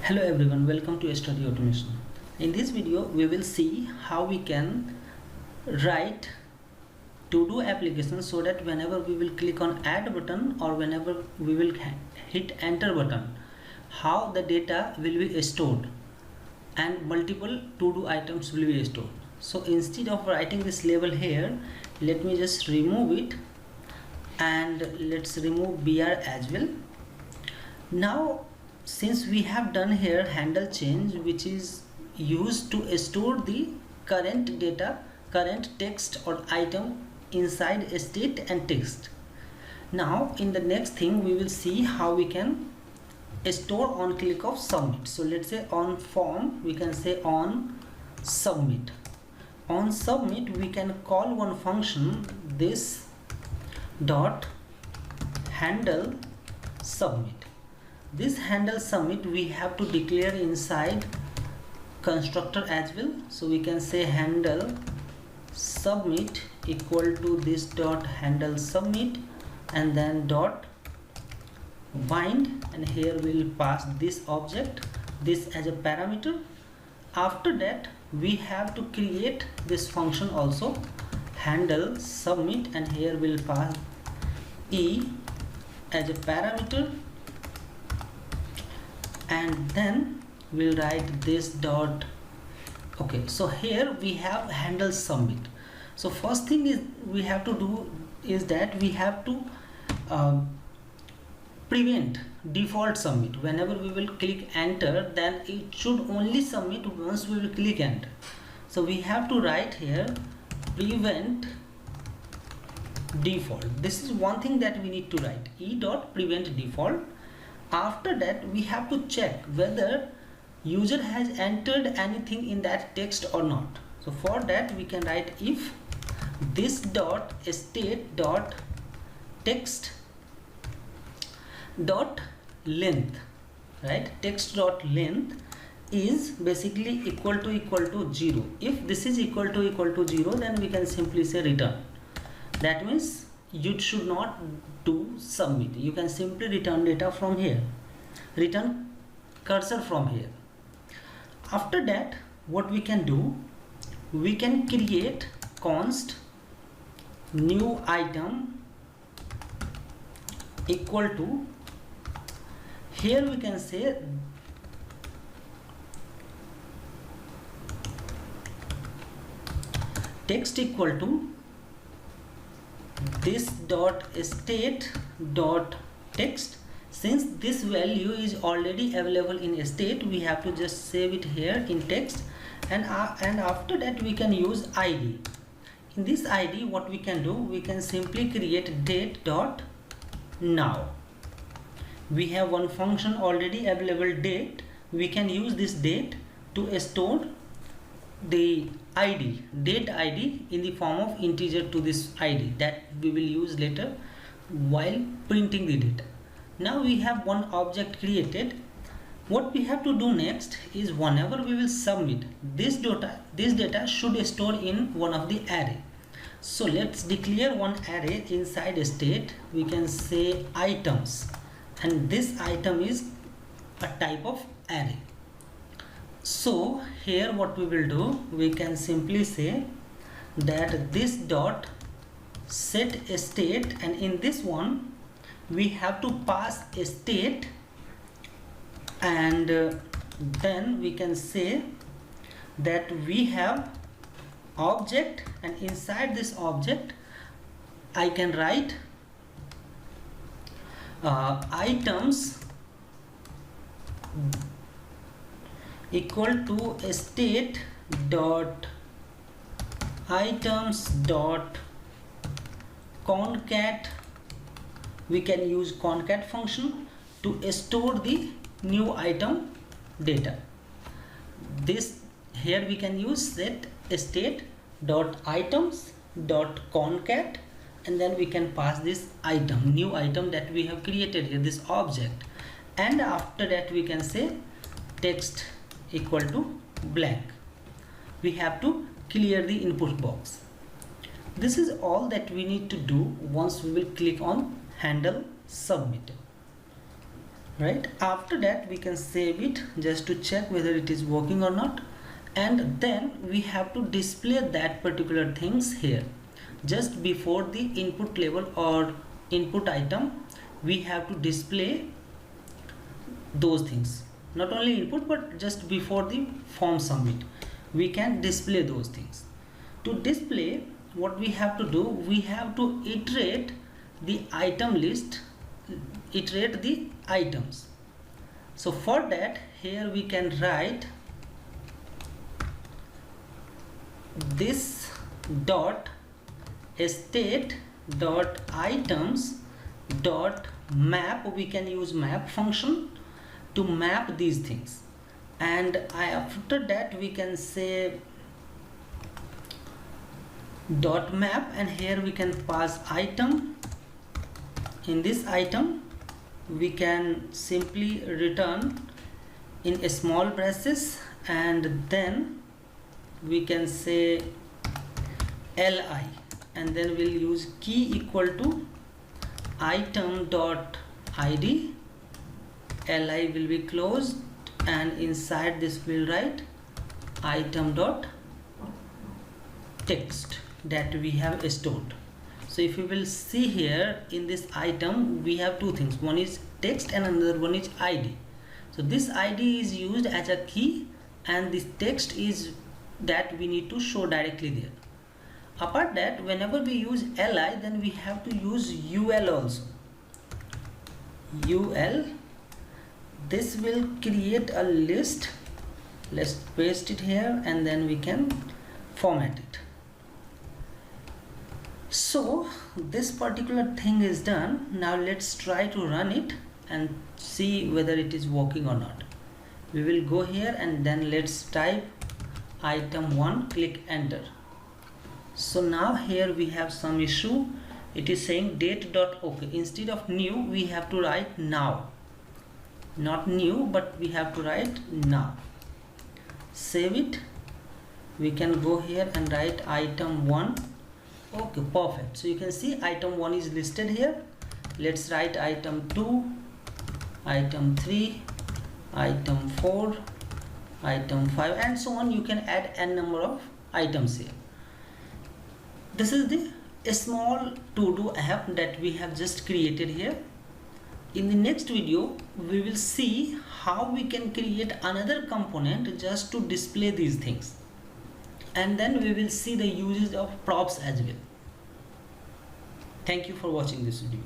Hello everyone, welcome to Study Automation. In this video we will see how we can write to-do applications so that whenever we will click on add button or whenever we will hit enter button, how the data will be stored and multiple to-do items will be stored. So instead of writing this label here, let me just remove it and let's remove BR as well. Now since we have done here handle change, which is used to store the current data, current text or item inside a state and text. Now in the next thing we will see how we can store on click of submit. So let's say on form we can say on submit. On submit we can call one function, this dot handle submit. This handle submit we have to declare inside constructor as well. So we can say handle submit equal to this dot handle submit and then dot bind, and here we'll pass this object, this as a parameter. After that we have to create this function also, handle submit, and here we'll pass e as a parameter, and then we'll write this dot. Okay, so here we have handle submit. So first thing is we have to do is that we have to prevent default submit. Whenever we will click enter, then it should only submit once we will click enter. So we have to write here prevent default. This is one thing that we need to write, e dot prevent default. After that we have to check whether user has entered anything in that text or not. So for that we can write if this dot state dot text dot length, right, text dot length is basically equal to 0. If this is equal to 0, then we can simply say return. That means you should not do submit, you can simply return data from here, return cursor from here. After that what we can do, we can create const new item equal to, here we can say text equal to this dot state dot text. Since this value is already available in state, we have to just save it here in text, and after that we can use id. In this id what we can do, we can simply create date dot now. We have one function already available, date. We can use this date to store the id, date id, in the form of integer to this id that we will use later while printing the data. Now we have one object created. What we have to do next is whenever we will submit this data should store in one of the array. So let's declare one array inside state. We can say items, and this item is a type of array. So here what we will do, we can simply say that this dot set state, and in this one we have to pass a state, and then we can say that we have object, and inside this object I can write items equal to state dot items dot concat. We can use concat function to store the new item data. This here we can use set state dot items dot concat, and then we can pass this item, new item that we have created here, this object, and after that we can say text equal to blank. We have to clear the input box. This is all that we need to do once we will click on handle submit. right? After that we can save it just to check whether it is working or not, and then we have to display that particular things here. Just before the input label or input item, we have to display those things. Not only input, but just before the form submit, we can display those things. To display, what we have to do, we have to iterate the item list, iterate the items. So for that, here we can write this dot state dot items dot map. We can use map function to map these things, and after that we can say dot map, and here we can pass item. In this item we can simply return in a small braces, and then we can say li, and then we'll use key equal to item dot id. Li will be closed, and inside this we'll write item dot text that we have stored. So if you will see here, in this item we have two things, one is text and another one is id. So this id is used as a key, and this text is that we need to show directly there. Apart that, whenever we use li, then we have to use ul also. Ul, this will create a list. Let's paste it here, and then we can format it. So this particular thing is done. Now let's try to run it and see whether it is working or not. We will go here, and then let's type item 1, click enter. So now here we have some issue. It is saying date.ok. Instead of new, we have to write now. Not new, but we have to write now. Save it. We can go here and write item 1. Okay, perfect. So you can see item 1 is listed here. Let's write item 2, item 3, item 4, item 5, and so on. You can add n number of items here. This is the small to-do app that we have just created here. In the next video, we will see how we can create another component just to display these things, and then we will see the uses of props as well. Thank you for watching this video.